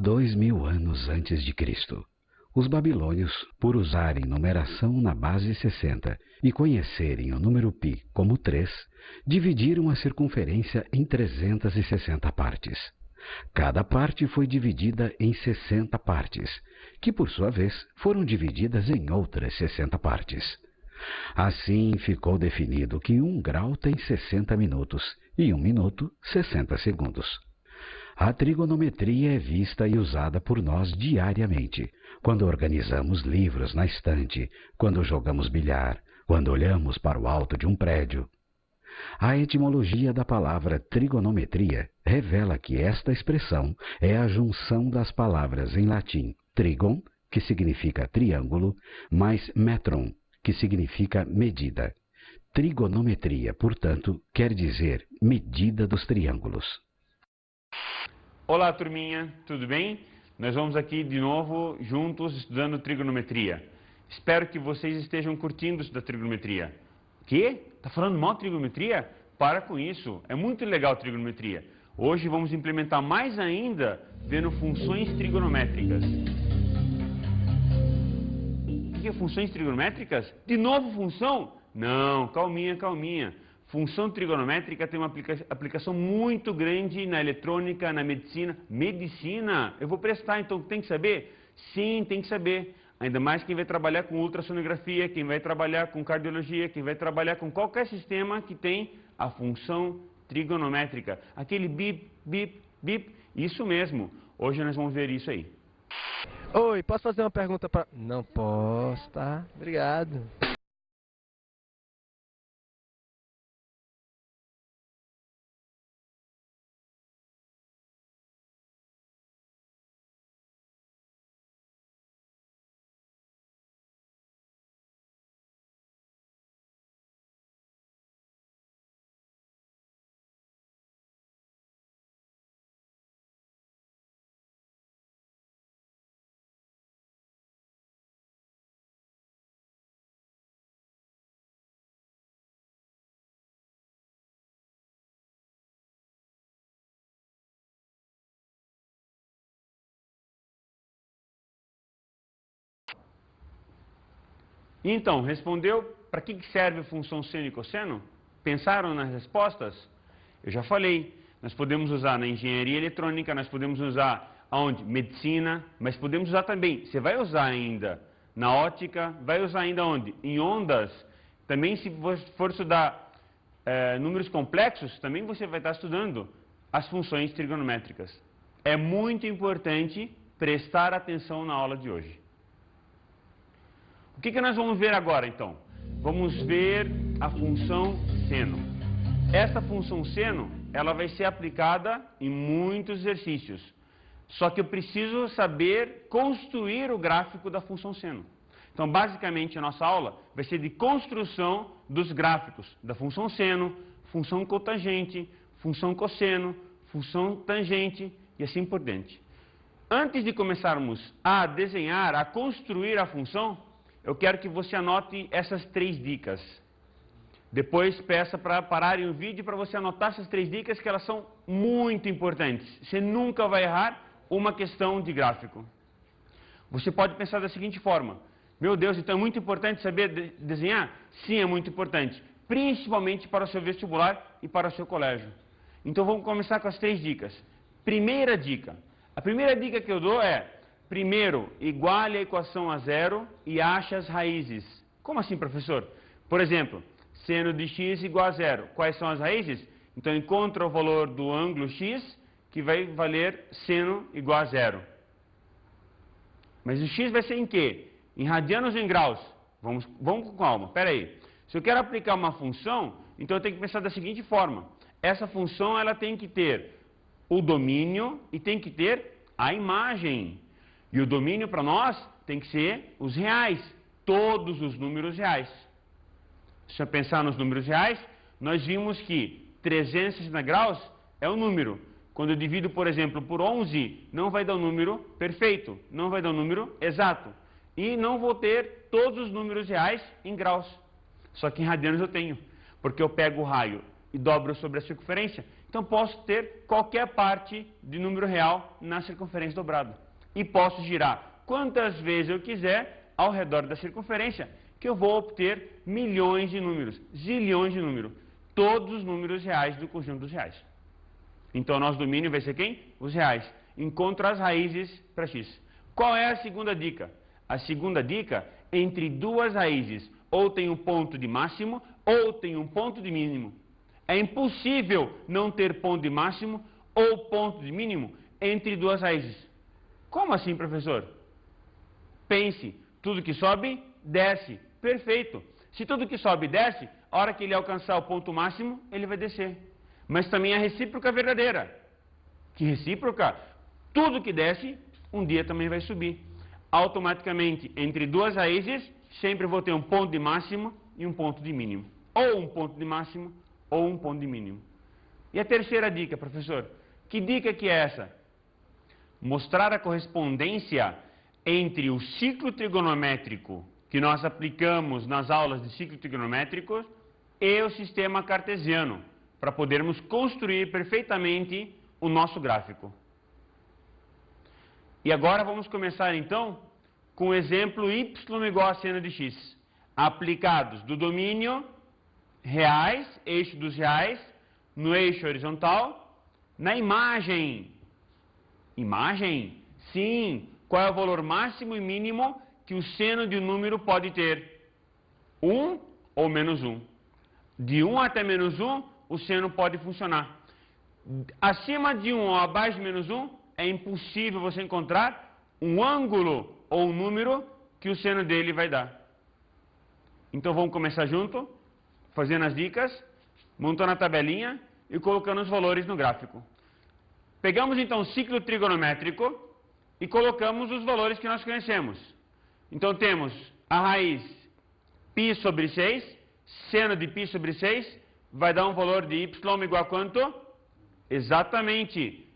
2000 anos antes de Cristo, os babilônios, por usarem numeração na base 60 e conhecerem o número π como 3, dividiram a circunferência em 360 partes. Cada parte foi dividida em 60 partes, que por sua vez foram divididas em outras 60 partes. Assim ficou definido que 1 grau tem 60 minutos e 1 minuto 60 segundos. A trigonometria é vista e usada por nós diariamente, quando organizamos livros na estante, quando jogamos bilhar, quando olhamos para o alto de um prédio. A etimologia da palavra trigonometria revela que esta expressão é a junção das palavras em latim trigon, que significa triângulo, mais metron, que significa medida. Trigonometria, portanto, quer dizer medida dos triângulos. Olá, turminha, tudo bem? Nós vamos aqui de novo juntos estudando trigonometria. Espero que vocês estejam curtindo estudar trigonometria. Quê? Tá falando mal de trigonometria? Para com isso, é muito legal a trigonometria. Hoje vamos implementar mais ainda vendo funções trigonométricas. O que é funções trigonométricas? De novo função? Não, calminha, calminha. Função trigonométrica tem uma aplicação muito grande na eletrônica, na medicina. Medicina? Eu vou prestar, então tem que saber? Sim, tem que saber. Ainda mais quem vai trabalhar com ultrassonografia, quem vai trabalhar com cardiologia, quem vai trabalhar com qualquer sistema que tem a função trigonométrica. Aquele bip, bip, bip, isso mesmo. Hoje nós vamos ver isso aí. Oi, posso fazer uma pergunta para... Não posso, tá? Obrigado. Então, respondeu para que serve a função seno e cosseno? Pensaram nas respostas? Eu já falei, nós podemos usar na engenharia eletrônica, nós podemos usar aonde? Medicina, mas podemos usar também, você vai usar ainda na ótica, vai usar ainda onde? Em ondas, também se for estudar números complexos, também você vai estar estudando as funções trigonométricas. É muito importante prestar atenção na aula de hoje. O que nós vamos ver agora, então? Vamos ver a função seno. Essa função seno, ela vai ser aplicada em muitos exercícios. Só que eu preciso saber construir o gráfico da função seno. Então, basicamente, a nossa aula vai ser de construção dos gráficos da função seno, função cotangente, função cosseno, função tangente e assim por diante. Antes de começarmos a desenhar, a construir a função, eu quero que você anote essas 3 dicas. Depois peça para pararem o vídeo para você anotar essas 3 dicas, que elas são muito importantes. Você nunca vai errar uma questão de gráfico. Você pode pensar da seguinte forma: meu Deus, então é muito importante saber desenhar? Sim, é muito importante. Principalmente para o seu vestibular e para o seu colégio. Então vamos começar com as 3 dicas. Primeira dica. A primeira dica que eu dou é: primeiro, iguale a equação a zero e ache as raízes. Como assim, professor? Por exemplo, seno de x igual a zero. Quais são as raízes? Então, encontra o valor do ângulo x, que vai valer seno igual a zero. Mas o x vai ser em quê? Em radianos ou em graus? Vamos com calma, espera aí. Se eu quero aplicar uma função, então eu tenho que pensar da seguinte forma. Essa função, ela tem que ter o domínio e tem que ter a imagem. E o domínio para nós tem que ser os reais, todos os números reais. Se eu pensar nos números reais, nós vimos que 360 graus é o número. Quando eu divido, por exemplo, por 11, não vai dar um número perfeito, não vai dar um número exato. E não vou ter todos os números reais em graus. Só que em radianos eu tenho, porque eu pego o raio e dobro sobre a circunferência. Então, Então posso ter qualquer parte de número real na circunferência dobrada. E posso girar quantas vezes eu quiser ao redor da circunferência, que eu vou obter milhões de números, zilhões de números. Todos os números reais do conjunto dos reais. Então, nosso domínio vai ser quem? Os reais. Encontro as raízes para x. Qual é a segunda dica? A segunda dica, entre duas raízes, ou tem um ponto de máximo, ou tem um ponto de mínimo. É impossível não ter ponto de máximo ou ponto de mínimo entre duas raízes. Como assim, professor? Pense, tudo que sobe, desce. Perfeito. Se tudo que sobe desce, a hora que ele alcançar o ponto máximo, ele vai descer. Mas também a recíproca verdadeira. Que recíproca? Tudo que desce, um dia também vai subir. Automaticamente, entre duas raízes, sempre vou ter um ponto de máximo e um ponto de mínimo. Ou um ponto de máximo, ou um ponto de mínimo. E a terceira dica, professor? Que dica que é essa? Mostrar a correspondência entre o ciclo trigonométrico que nós aplicamos nas aulas de ciclo trigonométrico e o sistema cartesiano, para podermos construir perfeitamente o nosso gráfico. E agora vamos começar então com o exemplo y igual a seno de x, aplicados do domínio reais, eixo dos reais, no eixo horizontal, na imagem. Imagem? Sim. Qual é o valor máximo e mínimo que o seno de um número pode ter? 1 ou menos 1. De 1 até menos 1, o seno pode funcionar. Acima de 1 ou abaixo de menos 1, é impossível você encontrar um ângulo ou um número que o seno dele vai dar. Então vamos começar junto, fazendo as dicas, montando a tabelinha e colocando os valores no gráfico. Pegamos então o ciclo trigonométrico e colocamos os valores que nós conhecemos. Então temos a raiz π sobre 6, seno de π sobre 6, vai dar um valor de y igual a quanto? Exatamente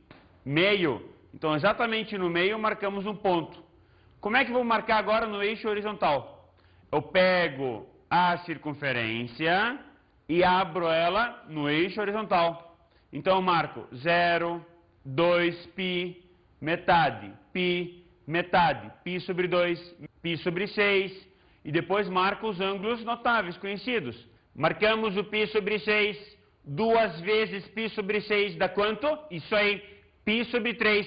meio. Então exatamente no meio marcamos um ponto. Como é que vou marcar agora no eixo horizontal? Eu pego a circunferência e abro ela no eixo horizontal. Então eu marco 0, 2π, metade, π, metade, π sobre 2, π sobre 6, e depois marco os ângulos notáveis, conhecidos. Marcamos o π sobre 6, 2 vezes π sobre 6 dá quanto? Isso aí, π sobre 3.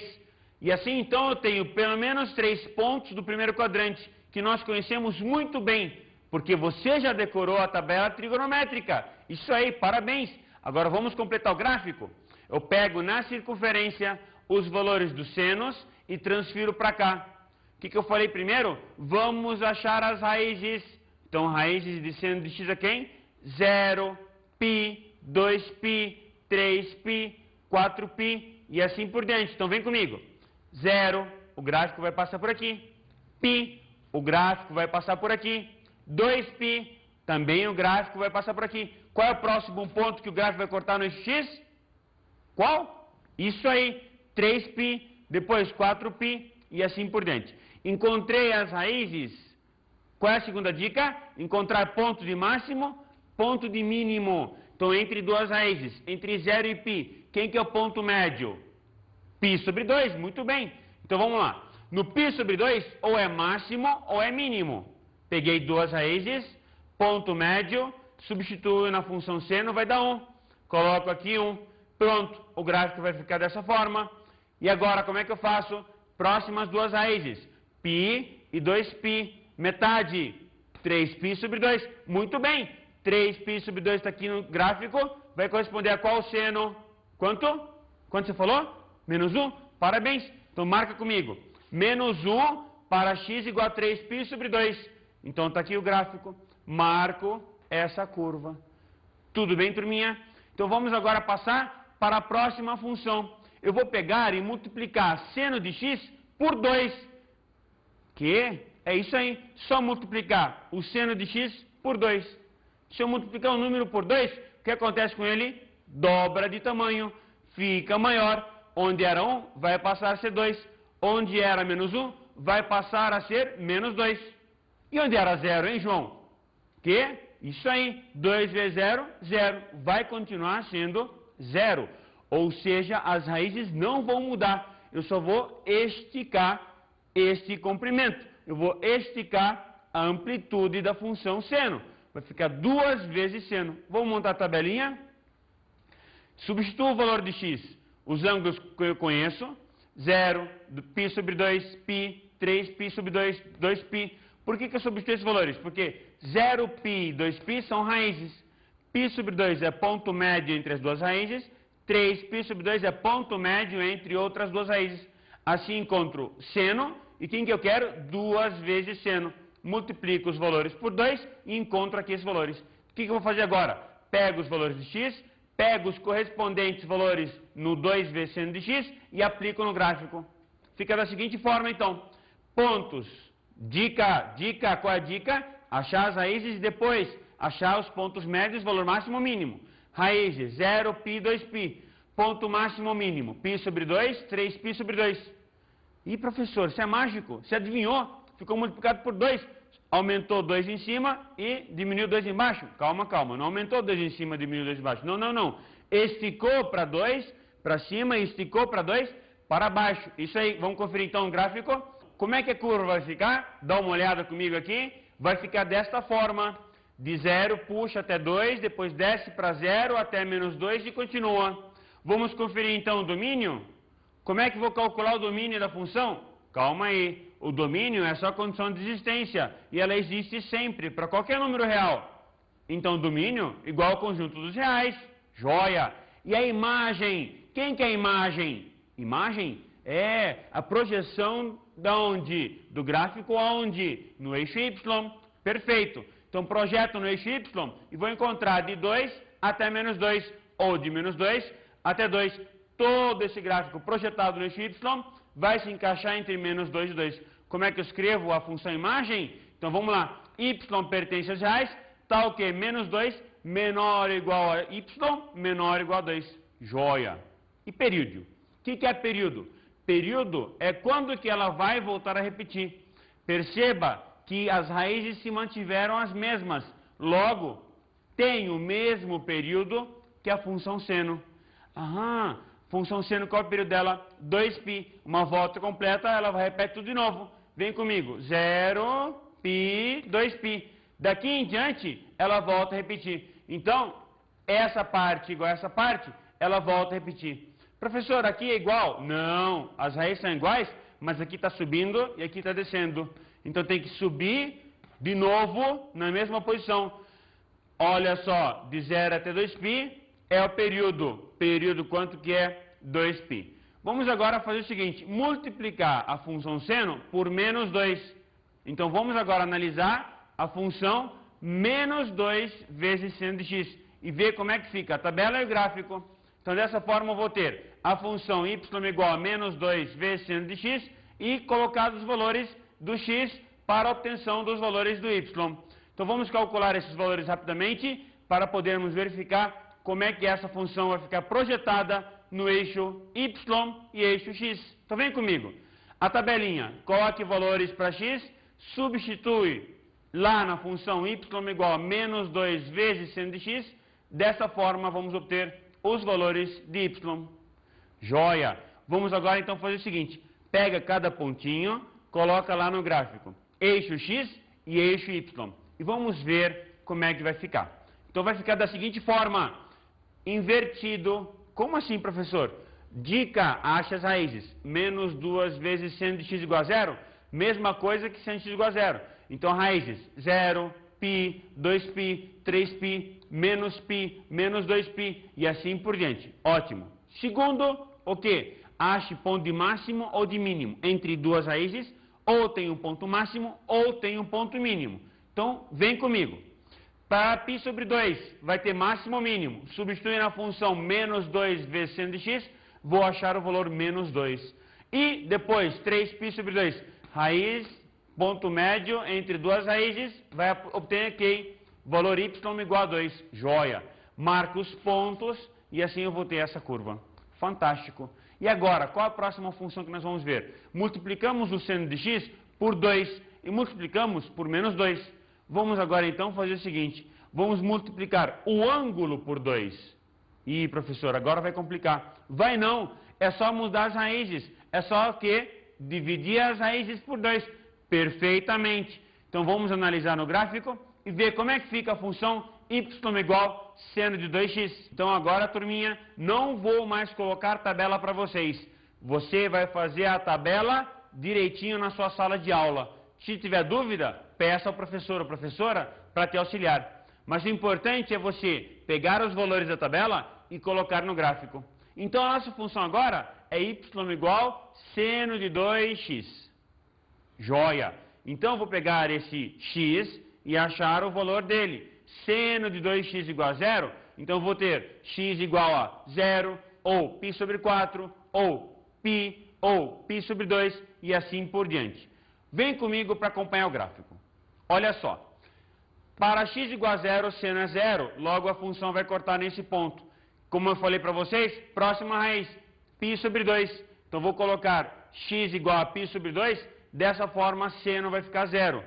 E assim então eu tenho pelo menos 3 pontos do primeiro quadrante, que nós conhecemos muito bem, porque você já decorou a tabela trigonométrica. Isso aí, parabéns! Agora vamos completar o gráfico. Eu pego na circunferência os valores dos senos e transfiro para cá. O que eu falei primeiro? Vamos achar as raízes. Então, raízes de seno de x é quem? 0, π, 2π, 3π, 4π e assim por diante. Então, vem comigo. 0, o gráfico vai passar por aqui. π, o gráfico vai passar por aqui. 2π, também o gráfico vai passar por aqui. Qual é o próximo ponto que o gráfico vai cortar no eixo x? Qual? Isso aí, 3π, depois 4π e assim por diante. Encontrei as raízes. Qual é a segunda dica? Encontrar ponto de máximo, ponto de mínimo. Então, entre duas raízes, entre 0 e π, quem que é o ponto médio? π sobre 2, muito bem. Então, vamos lá. No π sobre 2, ou é máximo ou é mínimo. Peguei duas raízes, ponto médio, substituo na função seno, vai dar 1. Coloco aqui 1. Pronto, o gráfico vai ficar dessa forma. E agora, como é que eu faço? Próximas duas raízes, π e 2π, metade, 3π sobre 2. Muito bem, 3π sobre 2 está aqui no gráfico, vai corresponder a qual seno? Quanto? Quanto você falou? Menos 1? Parabéns. Então, marca comigo. Menos 1 para x igual a 3π sobre 2. Então, está aqui o gráfico. Marco essa curva. Tudo bem, turminha? Então, vamos agora passar para a próxima função. Eu vou pegar e multiplicar seno de x por 2. Que? É isso aí. Só multiplicar o seno de x por 2. Se eu multiplicar um número por 2, o que acontece com ele? Dobra de tamanho. Fica maior. Onde era 1, vai passar a ser 2. Onde era menos 1, vai passar a ser menos 2. E onde era 0, hein, João? Que? Isso aí. 2 vezes 0, 0. Vai continuar sendo 0. Ou seja, as raízes não vão mudar. Eu só vou esticar este comprimento. Eu vou esticar a amplitude da função seno. Vai ficar 2 vezes seno. Vamos montar a tabelinha? Substituo o valor de x. Os ângulos que eu conheço. 0, π sobre 2, π, 3π sobre 2, 2π. Por que eu substituo esses valores? Porque 0π e 2π são raízes. π sobre 2 é ponto médio entre as duas raízes. 3π sobre 2 é ponto médio entre outras duas raízes. Assim encontro seno. E quem que eu quero? 2 vezes seno. Multiplico os valores por 2 e encontro aqui esses valores. O que eu vou fazer agora? Pego os valores de x, pego os correspondentes valores no 2 vezes seno de x e aplico no gráfico. Fica da seguinte forma, então. Pontos. Dica, qual é a dica? Achar as raízes e depois achar os pontos médios, valor máximo ou mínimo. Raízes, 0π, 2π. Ponto máximo ou mínimo, π sobre 2, 3π sobre 2. E professor, você é mágico, você adivinhou, ficou multiplicado por 2, aumentou 2 em cima e diminuiu 2 embaixo. Calma, não aumentou 2 em cima e diminuiu 2 embaixo, não. Esticou para 2 para cima e esticou para 2 para baixo. Isso aí, vamos conferir então o gráfico. Como é que a curva vai ficar? Dá uma olhada comigo aqui, vai ficar desta forma. De 0 puxa até 2, depois desce para 0 até menos 2 e continua. Vamos conferir então o domínio? Como é que vou calcular o domínio da função? Calma aí, o domínio é só a condição de existência, e ela existe sempre, para qualquer número real. Então, domínio igual ao conjunto dos reais, joia. E a imagem? Quem que é a imagem? Imagem é a projeção da onde? Do gráfico aonde? No eixo Y, perfeito. Então, projeto no eixo Y e vou encontrar de 2 até menos 2, ou de menos 2 até 2. Todo esse gráfico projetado no eixo Y vai se encaixar entre menos 2 e 2. Como é que eu escrevo a função imagem? Então vamos lá. Y pertence aos reais, tal que menos 2 menor ou igual a Y, menor ou igual a 2. Joia. E período? O que é período? Período é quando que ela vai voltar a repetir. Perceba que as raízes se mantiveram as mesmas. Logo, tem o mesmo período que a função seno. Função seno, qual é o período dela? 2π. Uma volta completa, ela repete tudo de novo. Vem comigo. 0π, 2π. Daqui em diante, ela volta a repetir. Então, essa parte igual a essa parte, ela volta a repetir. Professor, aqui é igual? Não. As raízes são iguais, mas aqui está subindo e aqui está descendo. Então, tem que subir de novo na mesma posição. Olha só, de 0 até 2π é o período. Período quanto que é? 2π. Vamos agora fazer o seguinte, multiplicar a função seno por menos 2. Então, vamos agora analisar a função menos 2 vezes seno de x e ver como é que fica a tabela e o gráfico. Então, dessa forma, eu vou ter a função y igual a menos 2 vezes seno de x e colocar os valores do x para a obtenção dos valores do y. Então, vamos calcular esses valores rapidamente para podermos verificar como é que essa função vai ficar projetada no eixo y e eixo x. Então, vem comigo. A tabelinha, coloque valores para x, substitui lá na função y igual a menos 2 vezes seno de x. Dessa forma, vamos obter os valores de y. Joia! Vamos agora, então, fazer o seguinte. Pega cada pontinho, coloca lá no gráfico. Eixo x e eixo y. E vamos ver como é que vai ficar. Então, vai ficar da seguinte forma. Invertido. Como assim, professor? Dica, acha as raízes. Menos 2 vezes seno de x igual a 0. Mesma coisa que seno de x igual a 0. Então, raízes 0, π, 2π, 3π, menos π, menos 2π e assim por diante. Ótimo. Segundo, o quê? Ache ponto de máximo ou de mínimo. Entre duas raízes, ou tem um ponto máximo ou tem um ponto mínimo. Então, vem comigo. Para π sobre 2, vai ter máximo ou mínimo. Substituir na função menos 2 vezes seno de x, vou achar o valor menos 2. E depois, 3π sobre 2, raiz, ponto médio entre duas raízes, vai obter aqui valor y igual a 2. Joia. Marco os pontos e assim eu vou ter essa curva. Fantástico. E agora, qual a próxima função que nós vamos ver? Multiplicamos o seno de x por 2 e multiplicamos por menos 2. Vamos agora então fazer o seguinte, vamos multiplicar o ângulo por 2. Ih, professor, agora vai complicar. Vai não, é só mudar as raízes. É só o quê? Dividir as raízes por 2. Perfeitamente. Então vamos analisar no gráfico e ver como é que fica a função y igual seno de 2x. Então agora, turminha, não vou mais colocar tabela para vocês. Você vai fazer a tabela direitinho na sua sala de aula. Se tiver dúvida, peça ao professor ou professora para te auxiliar. Mas o importante é você pegar os valores da tabela e colocar no gráfico. Então a nossa função agora é y igual seno de 2x. Joia! Então eu vou pegar esse x e achar o valor dele. Seno de 2x igual a 0, então eu vou ter x igual a 0, ou π sobre 4, ou π sobre 2, e assim por diante. Vem comigo para acompanhar o gráfico. Olha só. Para x igual a 0, seno é 0, logo a função vai cortar nesse ponto. Como eu falei para vocês, próxima raiz, π sobre 2. Então vou colocar x igual a π sobre 2, dessa forma seno vai ficar 0.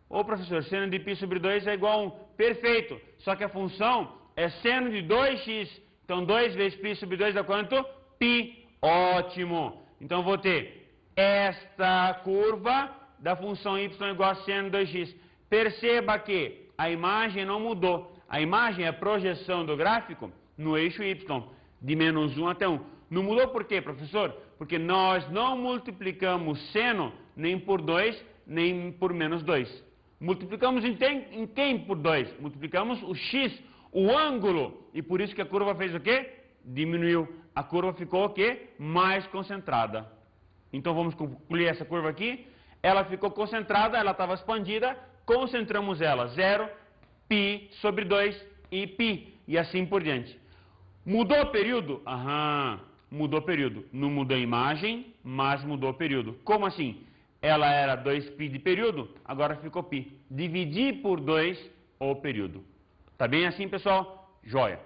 Ô professor, seno de π sobre 2 é igual a 1. Perfeito, só que a função é seno de 2x. Então 2 vezes π sobre 2 dá quanto? π. Ótimo. Então vou ter esta curva da função y igual a seno de 2x. Perceba que a imagem não mudou. A imagem é a projeção do gráfico no eixo y, de menos 1 até 1. Não mudou por quê, professor? Porque nós não multiplicamos seno nem por 2, nem por menos 2. Multiplicamos em quem por 2? Multiplicamos o x, o ângulo. E por isso que a curva fez o quê? Diminuiu. A curva ficou o quê? Mais concentrada. Então vamos concluir essa curva aqui. Ela ficou concentrada, ela estava expandida. Concentramos ela. 0, π sobre 2 e π. E assim por diante. Mudou o período? Aham, mudou o período. Não mudou a imagem, mas mudou o período. Como assim? Ela era 2π de período, agora ficou π. Dividir por 2 o período. Tá bem assim, pessoal? Joia.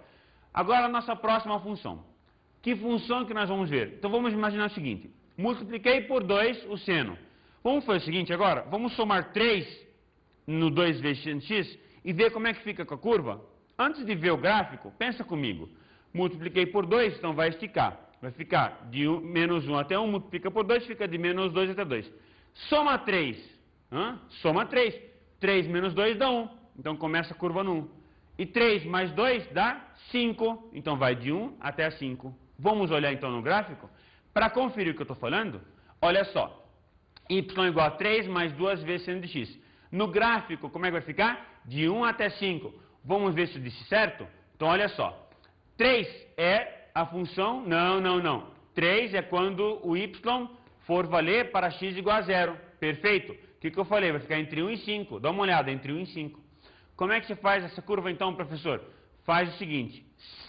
Agora a nossa próxima função. Que função que nós vamos ver? Então vamos imaginar o seguinte. Multipliquei por 2 o seno. Vamos fazer o seguinte agora. Vamos somar 3 no 2 vezes seno de x e ver como é que fica com a curva. Antes de ver o gráfico, pensa comigo. Multipliquei por 2, então vai esticar. Vai ficar de menos 1 até 1, multiplica por 2, fica de menos 2 até 2. Soma 3. Soma 3. 3 menos 2 dá 1. Então começa a curva no 1. E 3 mais 2 dá 5. Então vai de 1 até 5. Vamos olhar então no gráfico. Para conferir o que eu estou falando, olha só. Y igual a 3 mais 2 vezes seno de x. No gráfico, como é que vai ficar? De 1 até 5. Vamos ver se eu disse certo? Então olha só. 3 é a função... Não. 3 é quando o y for valer para x igual a 0. Perfeito? O que eu falei? Vai ficar entre 1 e 5. Dá uma olhada, entre 1 e 5. Como é que se faz essa curva então, professor? Faz o seguinte.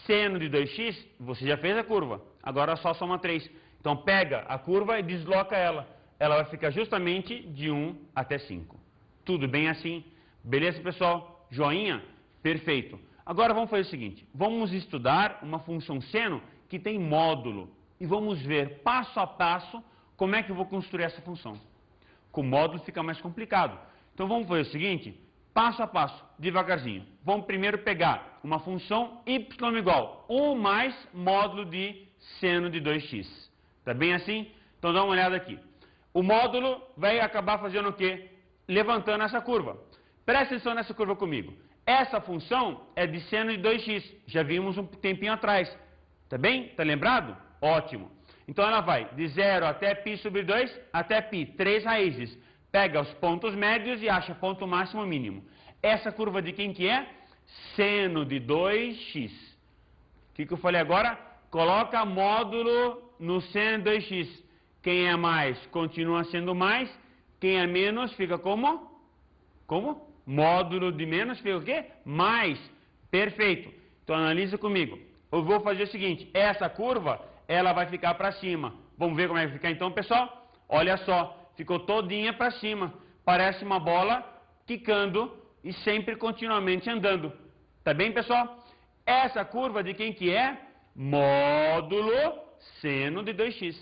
Seno de 2x, você já fez a curva. Agora só soma 3. Então pega a curva e desloca ela. Ela vai ficar justamente de 1 até 5. Tudo bem assim? Beleza, pessoal? Joinha? Perfeito. Agora vamos fazer o seguinte. Vamos estudar uma função seno que tem módulo. E vamos ver passo a passo como é que eu vou construir essa função. Com módulo fica mais complicado. Então vamos fazer o seguinte, passo a passo, devagarzinho. Vamos primeiro pegar uma função y igual 1 mais módulo de seno de 2x. Tá bem assim? Então dá uma olhada aqui. O módulo vai acabar fazendo o quê? Levantando essa curva. Presta atenção nessa curva comigo. Essa função é de seno de 2x. Já vimos um tempinho atrás. Tá bem? Tá lembrado? Ótimo. Então ela vai de 0 até π sobre 2 até π. 3 raízes. Pega os pontos médios e acha ponto máximo mínimo. Essa curva de quem que é? Seno de 2x. O que eu falei agora? Coloca módulo no seno de 2x. Quem é mais continua sendo mais. Quem é menos fica como? Como? Módulo de menos fica o quê? Mais. Perfeito. Então analisa comigo. Eu vou fazer o seguinte. Essa curva, ela vai ficar para cima. Vamos ver como é que vai ficar então, pessoal? Olha só. Ficou todinha para cima. Parece uma bola quicando e sempre continuamente andando. Tá bem, pessoal? Essa curva de quem que é? Módulo seno de 2x.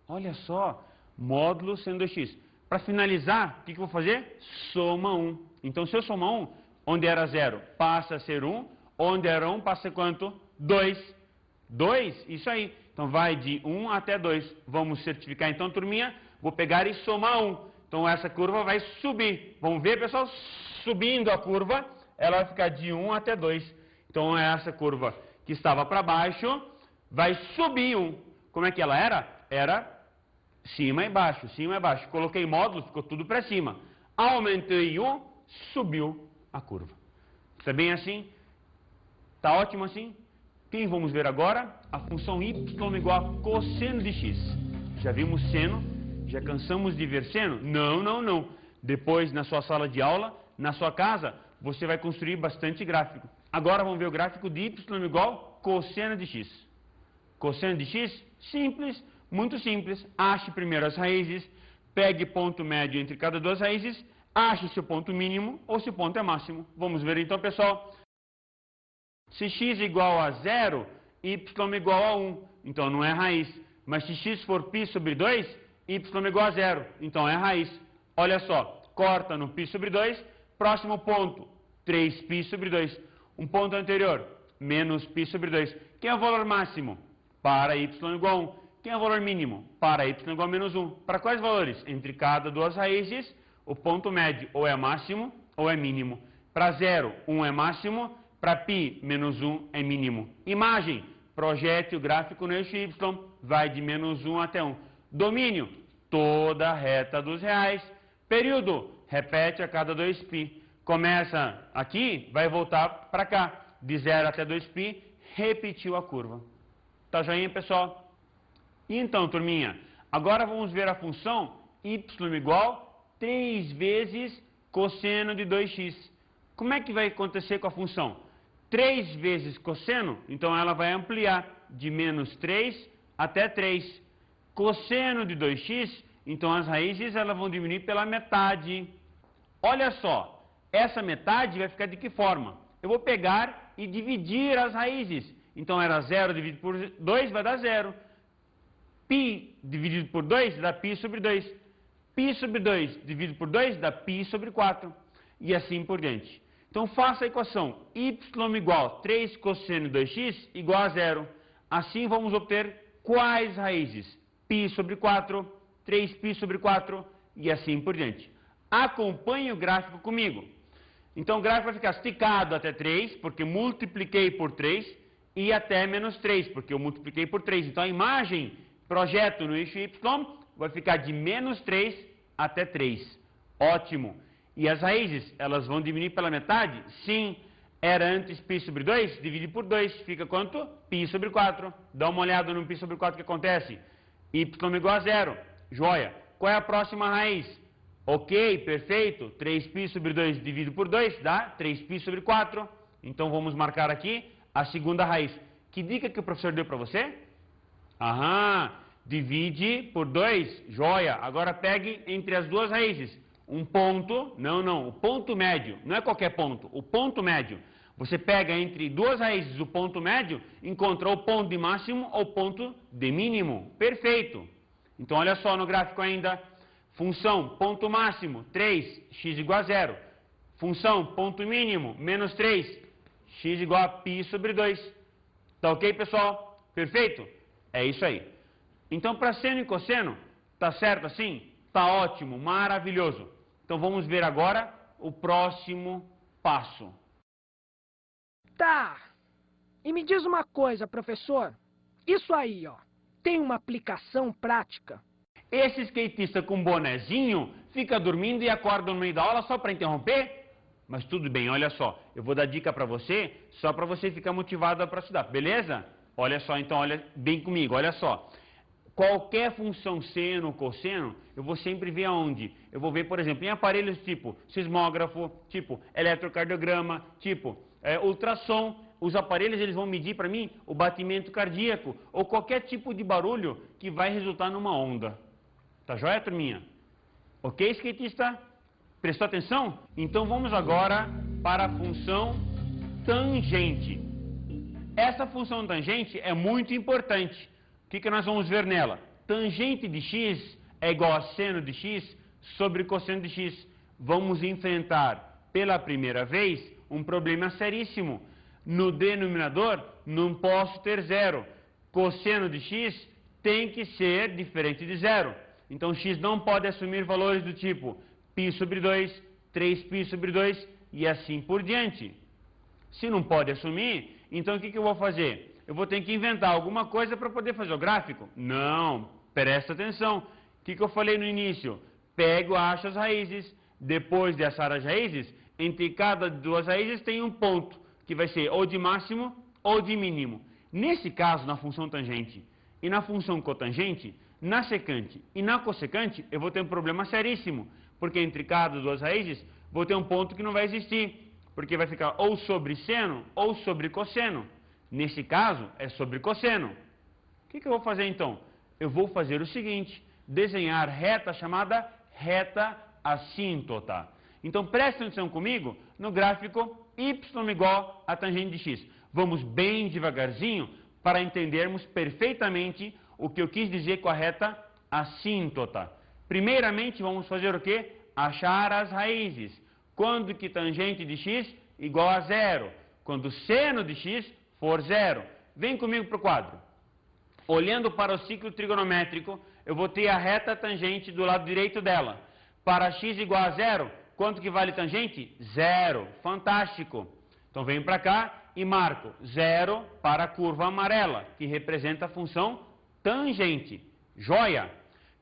Olha só. Módulo seno de 2x. Para finalizar, o que eu vou fazer? Soma 1. Então, se eu somar 1, onde era 0 passa a ser 1. Onde era 1 passa a ser quanto? 2. 2, isso aí. Então vai de 1 até 2. Vamos certificar então, turminha. Vou pegar e somar 1. Então essa curva vai subir. Vamos ver, pessoal? Subindo a curva, ela vai ficar de 1 até 2. Então essa curva que estava para baixo vai subir 1. Como é que ela era? Era cima e baixo, cima e baixo. Coloquei módulo, ficou tudo para cima. Aumentei 1, subiu a curva. Está bem assim? Está ótimo assim? Quem vamos ver agora? A função y igual a cosseno de x. Já vimos seno? Já cansamos de ver seno? Não, não, não. Depois, na sua sala de aula, na sua casa, você vai construir bastante gráfico. Agora vamos ver o gráfico de y igual a cosseno de x. Cosseno de x? Simples, muito simples. Ache primeiro as raízes, pegue ponto médio entre cada duas raízes, ache se o ponto mínimo ou se o ponto é máximo. Vamos ver então, pessoal. Se x igual a 0, y igual a 1, então não é raiz. Mas se x for π sobre 2, y igual a 0, então é raiz. Olha só, corta no π sobre 2, próximo ponto, 3π sobre 2. Um ponto anterior, menos π sobre 2. Quem é o valor máximo? Para y igual a 1. Quem é o valor mínimo? Para y igual a menos 1. Para quais valores? Entre cada duas raízes, o ponto médio ou é máximo ou é mínimo. Para 0, 1 é máximo. Para π, menos 1 é mínimo. Imagem, projete o gráfico no eixo y, vai de menos 1 até 1. Domínio, toda a reta dos reais. Período, repete a cada 2π. Começa aqui, vai voltar para cá. De 0 até 2π, repetiu a curva. Tá joinha, pessoal? E então, turminha, agora vamos ver a função y igual a 3 vezes cosseno de 2x. Como é que vai acontecer com a função? 3 vezes cosseno, então ela vai ampliar de menos 3 até 3. Cosseno de 2x, então as raízes elas vão diminuir pela metade. Olha só, essa metade vai ficar de que forma? Eu vou pegar e dividir as raízes. Então era 0 dividido por 2 vai dar 0. π dividido por 2 dá π sobre 2. π sobre 2 dividido por 2 dá π sobre 4. E assim por diante. Então faça a equação y igual a 3 cosseno de 2x igual a 0. Assim vamos obter quais raízes? π sobre 4, 3π sobre 4 e assim por diante. Acompanhe o gráfico comigo. Então o gráfico vai ficar esticado até 3, porque multipliquei por 3, e até menos 3, porque eu multipliquei por 3. Então a imagem, projeto no eixo y, vai ficar de menos 3 até 3. Ótimo. E as raízes, elas vão diminuir pela metade? Sim. Era antes π sobre 2, divide por 2, fica quanto? π sobre 4. Dá uma olhada no π sobre 4 que acontece. Y igual a 0. Joia. Qual é a próxima raiz? Ok, perfeito. 3π sobre 2 dividido por 2 dá 3π sobre 4. Então vamos marcar aqui a segunda raiz. Que dica que o professor deu para você? Aham, divide por 2, joia. Agora pegue entre as duas raízes. Um ponto, não, o ponto médio, não é qualquer ponto, o ponto médio. Você pega entre duas raízes o ponto médio, encontra o ponto de máximo ou ponto de mínimo. Perfeito. Então olha só no gráfico ainda, função ponto máximo, 3, x igual a 0. Função ponto mínimo, menos 3, x igual a π sobre 2. Tá ok, pessoal? Perfeito? É isso aí. Então para seno e cosseno, tá certo assim? Tá ótimo, maravilhoso. Então vamos ver agora o próximo passo. Tá. E me diz uma coisa, professor. Isso aí, ó, tem uma aplicação prática? Esse skatista com bonezinho fica dormindo e acorda no meio da aula só para interromper? Mas tudo bem, olha só. Eu vou dar dica para você, só para você ficar motivado para estudar, beleza? Olha só, então, olha bem comigo, olha só. Qualquer função seno ou cosseno, eu vou sempre ver aonde? Eu vou ver, por exemplo, em aparelhos tipo sismógrafo, tipo eletrocardiograma, tipo ultrassom. Os aparelhos eles vão medir para mim o batimento cardíaco ou qualquer tipo de barulho que vai resultar numa onda. Tá joia, turminha? Ok, skatista? Prestou atenção? Então vamos agora para a função tangente. Essa função tangente é muito importante. O que nós vamos ver nela? Tangente de x é igual a seno de x sobre cosseno de x. Vamos enfrentar pela primeira vez um problema seríssimo. No denominador não posso ter 0. cosseno de x tem que ser diferente de zero. Então, x não pode assumir valores do tipo π sobre 2, 3π sobre 2 e assim por diante. Se não pode assumir, então o que eu vou fazer? Eu vou ter que inventar alguma coisa para poder fazer o gráfico? Não, presta atenção. O que eu falei no início? Pego, acho as raízes. Depois de achar as raízes, entre cada duas raízes tem um ponto, que vai ser ou de máximo ou de mínimo. Nesse caso, na função tangente e na função cotangente, na secante e na cossecante, eu vou ter um problema seríssimo, porque entre cada duas raízes, vou ter um ponto que não vai existir, porque vai ficar ou sobre seno ou sobre cosseno. Nesse caso, é sobre cosseno. O que eu vou fazer então? Eu vou fazer o seguinte, desenhar reta chamada reta assíntota. Então, preste atenção comigo no gráfico y igual a tangente de x. Vamos bem devagarzinho para entendermos perfeitamente o que eu quis dizer com a reta assíntota. Primeiramente, vamos fazer o quê? Achar as raízes. Quando que tangente de x igual a zero? Quando seno de x for zero. Vem comigo para o quadro. Olhando para o ciclo trigonométrico, eu vou ter a reta tangente do lado direito dela. Para x igual a zero, quanto que vale tangente? Zero. Fantástico. Então venho para cá e marco zero para a curva amarela, que representa a função tangente. Joia!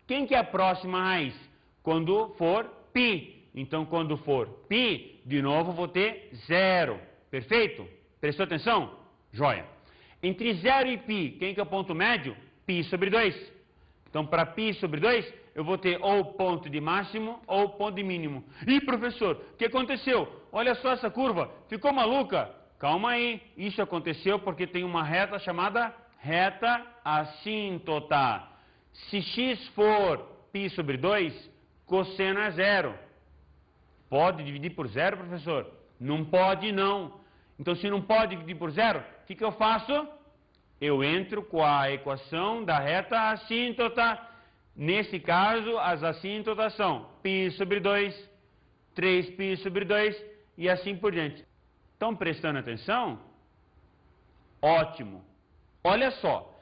Quem que é a próxima raiz? Quando for π. Então, quando for π, de novo vou ter zero. Perfeito? Prestou atenção? Joia! Entre 0 e π, quem que é o ponto médio? π sobre 2. Então, para π sobre 2, eu vou ter ou ponto de máximo ou ponto de mínimo. Ih, professor, o que aconteceu? Olha só essa curva, ficou maluca? Calma aí, isso aconteceu porque tem uma reta chamada reta assíntota. Se x for π sobre 2, cosseno é zero. Pode dividir por zero, professor? Não pode, não. Então, se não pode dividir por zero, o que eu faço? Eu entro com a equação da reta assíntota. Nesse caso, as assíntotas são π sobre 2, 3π sobre 2 e assim por diante. Estão prestando atenção? Ótimo. Olha só.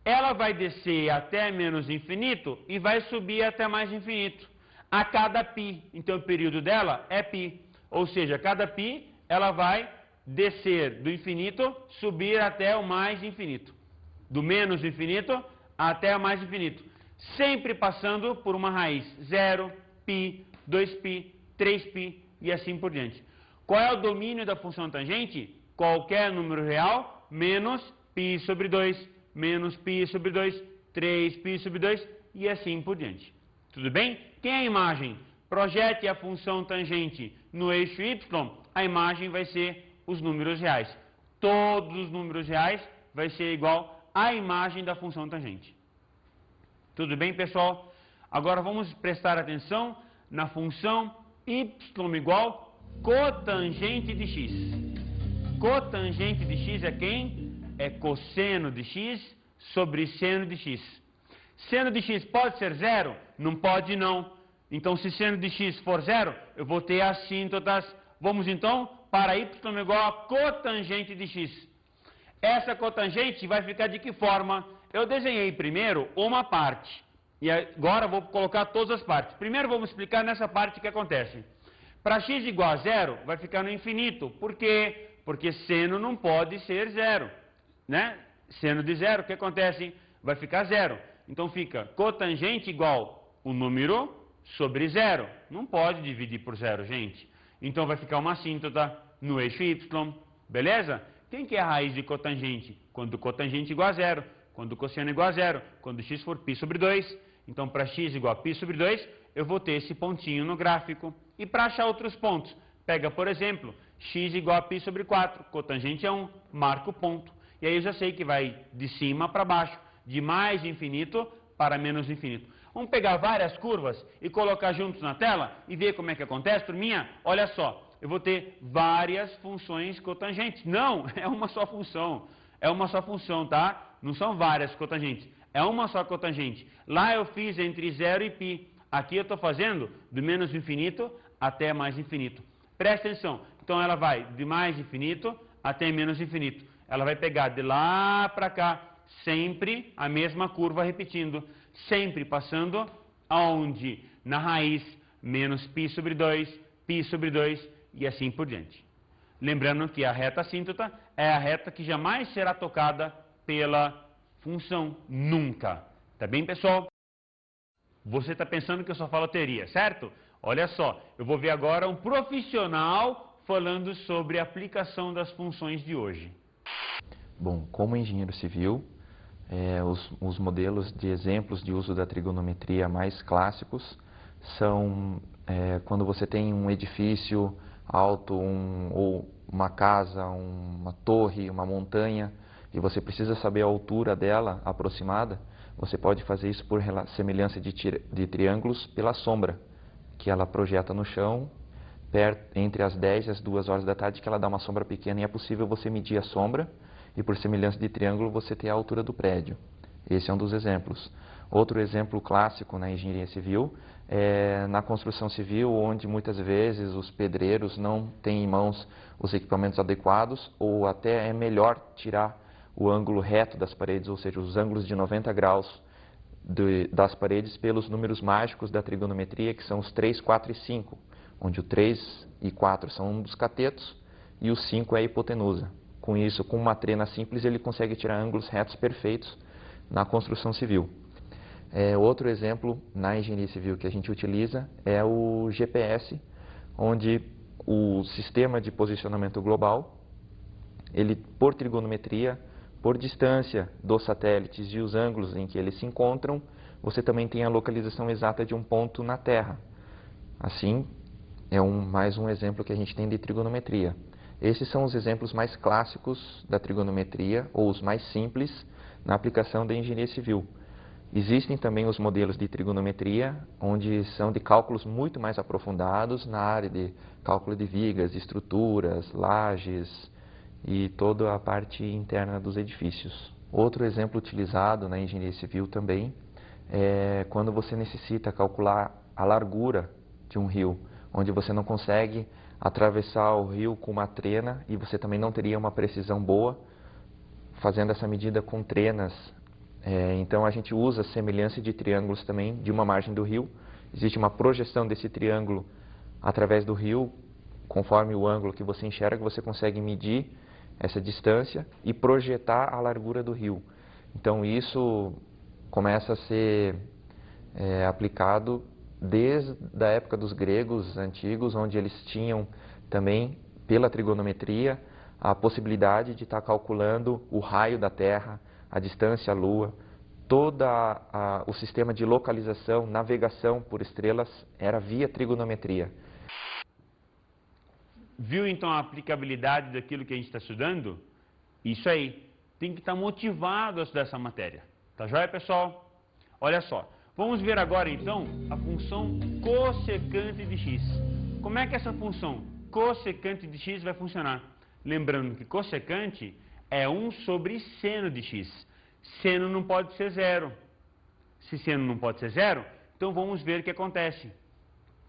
Ela vai descer até menos infinito e vai subir até mais infinito. A cada π. Então, o período dela é π. Ou seja, cada π, ela vai descer do infinito, subir até o mais infinito. Do menos infinito até o mais infinito. Sempre passando por uma raiz. 0, π, 2π, 3π e assim por diante. Qual é o domínio da função tangente? Qualquer número real menos π sobre 2, menos π sobre 2, 3π sobre 2 e assim por diante. Tudo bem? Quem é a imagem? Projete a função tangente no eixo y, a imagem vai ser os números reais. Todos os números reais vai ser igual à imagem da função tangente. Tudo bem, pessoal? Agora vamos prestar atenção na função y igual cotangente de x. Cotangente de x é quem? É cosseno de x sobre seno de x. Seno de x pode ser zero? Não pode, não. Então, se seno de x for zero, eu vou ter assíntotas. Vamos, então, para y igual a cotangente de x. Essa cotangente vai ficar de que forma? Eu desenhei primeiro uma parte. E agora vou colocar todas as partes. Primeiro vamos explicar nessa parte o que acontece. Para x igual a zero, vai ficar no infinito. Por quê? Porque seno não pode ser zero. Né? Seno de zero, o que acontece? Vai ficar zero. Então fica cotangente igual o número sobre zero. Não pode dividir por zero, gente. Então vai ficar uma assíntota no eixo y. Beleza? Quem que é a raiz de cotangente? Quando cotangente igual a zero. Quando cosseno igual a zero. Quando x for π sobre 2. Então, para x igual a π sobre 2, eu vou ter esse pontinho no gráfico. E para achar outros pontos, pega, por exemplo, x igual a π sobre 4. Cotangente é 1. Marca o ponto. E aí eu já sei que vai de cima para baixo. De mais infinito para menos infinito. Vamos pegar várias curvas e colocar juntos na tela e ver como é que acontece, turminha? Olha só, eu vou ter várias funções cotangentes. Não, é uma só função. É uma só função, tá? Não são várias cotangentes. É uma só cotangente. Lá eu fiz entre 0 e π. Aqui eu estou fazendo do menos infinito até mais infinito. Presta atenção. Então ela vai de mais infinito até menos infinito. Ela vai pegar de lá para cá sempre a mesma curva repetindo, sempre passando aonde? Na raiz, menos π sobre 2, π sobre 2 e assim por diante. Lembrando que a reta assíntota é a reta que jamais será tocada pela função, nunca. Tá bem, pessoal? Você está pensando que eu só falo teoria, certo? Olha só, eu vou ver agora um profissional falando sobre a aplicação das funções de hoje. Bom, como engenheiro civil, os modelos de exemplos de uso da trigonometria mais clássicos são quando você tem um edifício alto, ou uma casa, uma torre, uma montanha, e você precisa saber a altura dela aproximada, você pode fazer isso por semelhança de triângulos pela sombra que ela projeta no chão, entre as 10 e as 2 horas da tarde, que ela dá uma sombra pequena e é possível você medir a sombra e por semelhança de triângulo você ter a altura do prédio. Esse é um dos exemplos. Outro exemplo clássico na engenharia civil é na construção civil, onde muitas vezes os pedreiros não têm em mãos os equipamentos adequados, ou até é melhor tirar o ângulo reto das paredes, ou seja, os ângulos de 90 graus das paredes pelos números mágicos da trigonometria, que são os 3, 4 e 5, onde o 3 e 4 são um dos catetos e o 5 é a hipotenusa. Com isso, com uma trena simples, ele consegue tirar ângulos retos perfeitos na construção civil. Outro exemplo na engenharia civil que a gente utiliza é o GPS, onde o sistema de posicionamento global, ele por trigonometria, por distância dos satélites e os ângulos em que eles se encontram, você também tem a localização exata de um ponto na Terra. Assim, é mais um exemplo que a gente tem de trigonometria. Esses são os exemplos mais clássicos da trigonometria, ou os mais simples, na aplicação da engenharia civil. Existem também os modelos de trigonometria, onde são de cálculos muito mais aprofundados na área de cálculo de vigas, estruturas, lajes e toda a parte interna dos edifícios. Outro exemplo utilizado na engenharia civil também é quando você necessita calcular a largura de um rio, onde você não consegue atravessar o rio com uma trena e você também não teria uma precisão boa fazendo essa medida com trenas. Então a gente usa semelhança de triângulos também de uma margem do rio. Existe uma projeção desse triângulo através do rio, conforme o ângulo que você enxerga, você consegue medir essa distância e projetar a largura do rio. Então isso começa a ser aplicado desde a época dos gregos antigos, onde eles tinham também, pela trigonometria, a possibilidade de estar calculando o raio da Terra, a distância à Lua, todo o sistema de localização, navegação por estrelas, era via trigonometria. Viu então a aplicabilidade daquilo que a gente está estudando? Isso aí, tem que estar motivado a estudar essa matéria. Tá joia, pessoal? Olha só, vamos ver agora então a função cossecante de x. Como é que essa função cossecante de x vai funcionar? Lembrando que cossecante é 1 sobre seno de x. Seno não pode ser zero. Se seno não pode ser zero, então vamos ver o que acontece.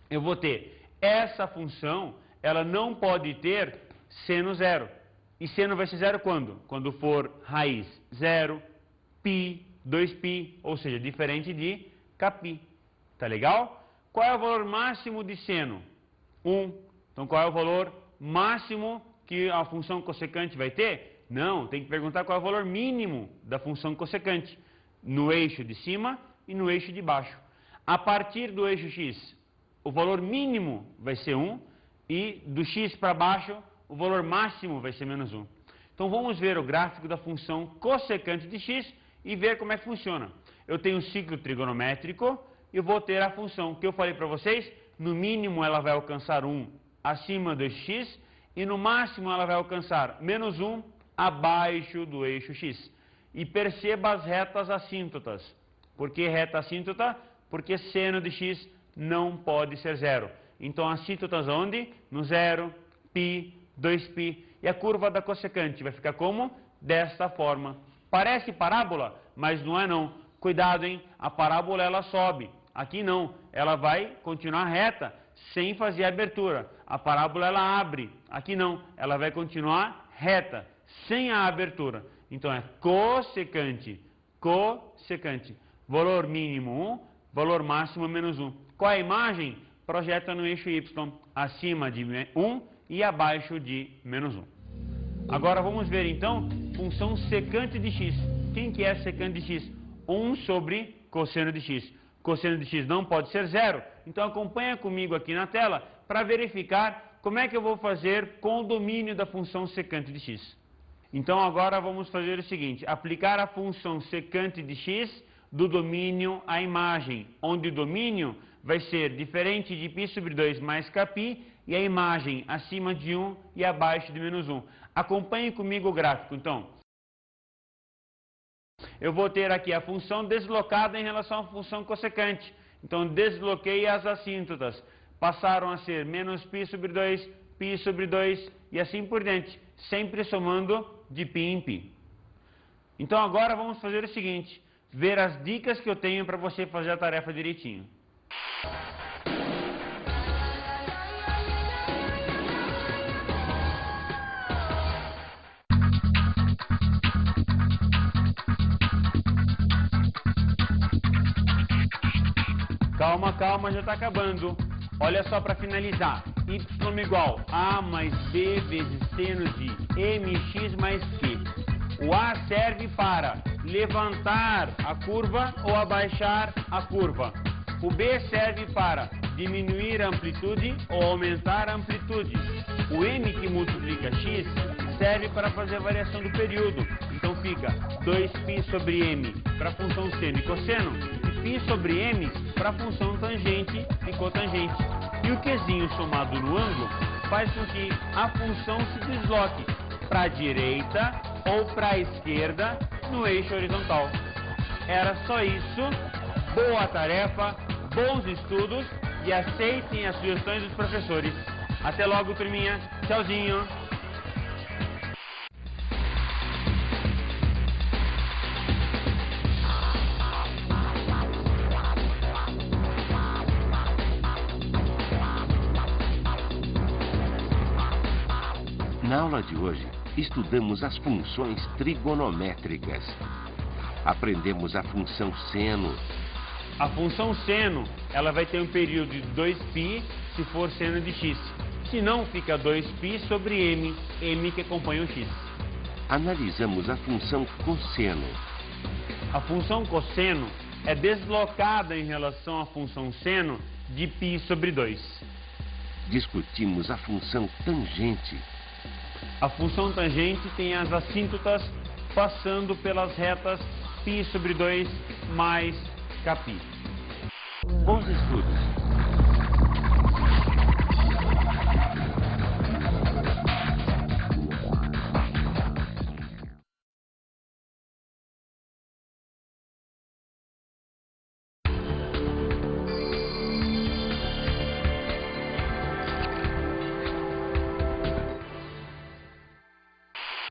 Eu vou ter essa função, ela não pode ter seno zero. E seno vai ser zero quando? Quando for raiz 0, π, 2π, ou seja, diferente de κπ. Tá legal? Qual é o valor máximo de seno? 1. Então qual é o valor máximo que a função cossecante vai ter? Não, tem que perguntar qual é o valor mínimo da função cossecante, no eixo de cima e no eixo de baixo. A partir do eixo x, o valor mínimo vai ser 1, e do x para baixo, o valor máximo vai ser menos 1. Então vamos ver o gráfico da função cossecante de x e ver como é que funciona. Eu tenho um ciclo trigonométrico e eu vou ter a função que eu falei para vocês, no mínimo ela vai alcançar 1 acima do eixo x, e no máximo ela vai alcançar menos 1 abaixo do eixo x. E perceba as retas assíntotas. Por que reta assíntota? Porque seno de x não pode ser zero. Então assíntotas onde? No 0, π, 2π. E a curva da cossecante vai ficar como? Desta forma. Parece parábola, mas não é não. Cuidado, hein? A parábola ela sobe. Aqui não. Ela vai continuar reta, sem fazer abertura. A parábola ela abre. Aqui não. Ela vai continuar reta, sem a abertura. Então é cossecante, cossecante. Valor mínimo 1, valor máximo menos 1. Qual é a imagem? Projeta no eixo Y, acima de 1 e abaixo de menos 1. Agora vamos ver então, função secante de x. Quem que é secante de x? 1 sobre cosseno de x. Cosseno de x não pode ser 0, então acompanha comigo aqui na tela para verificar como é que eu vou fazer com o domínio da função secante de x. Então agora vamos fazer o seguinte, aplicar a função secante de x do domínio à imagem, onde o domínio vai ser diferente de π sobre 2 mais kπ e a imagem acima de 1 e abaixo de menos 1. Acompanhe comigo o gráfico, então. Eu vou ter aqui a função deslocada em relação à função cossecante. Então, desloquei as assíntotas. Passaram a ser menos π sobre 2 e assim por diante, sempre somando de π em π. Então, agora vamos fazer o seguinte, ver as dicas que eu tenho para você fazer a tarefa direitinho. Calma, calma, já está acabando. Olha só para finalizar. Y igual a mais b vezes seno de mx mais q. O A serve para levantar a curva ou abaixar a curva. O B serve para diminuir a amplitude ou aumentar a amplitude. O M que multiplica x serve para fazer a variação do período. Então fica 2π sobre m para a função seno e cosseno e π sobre m para a função tangente e cotangente. E o Qzinho somado no ângulo faz com que a função se desloque para a direita ou para a esquerda no eixo horizontal. Era só isso. Boa tarefa, bons estudos e aceitem as sugestões dos professores. Até logo, turminha. Tchauzinho. Na aula de hoje, estudamos as funções trigonométricas. Aprendemos a função seno. A função seno, ela vai ter um período de 2π se for seno de x. Se não, fica 2π sobre m, m que acompanha o x. Analisamos a função cosseno. A função cosseno é deslocada em relação à função seno de π sobre 2. Discutimos a função tangente. A função tangente tem as assíntotas passando pelas retas π sobre 2 mais kπ. Bons estudos!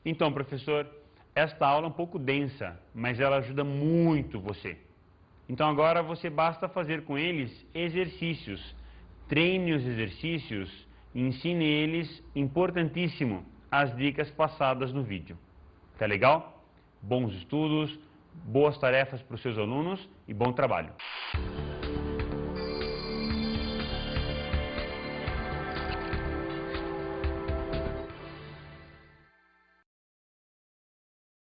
Então, professor, esta aula é um pouco densa, mas ela ajuda muito você. Então agora você basta fazer com eles exercícios. Treine os exercícios e ensine eles, importantíssimo, as dicas passadas no vídeo. Tá legal? Bons estudos, boas tarefas para os seus alunos e bom trabalho.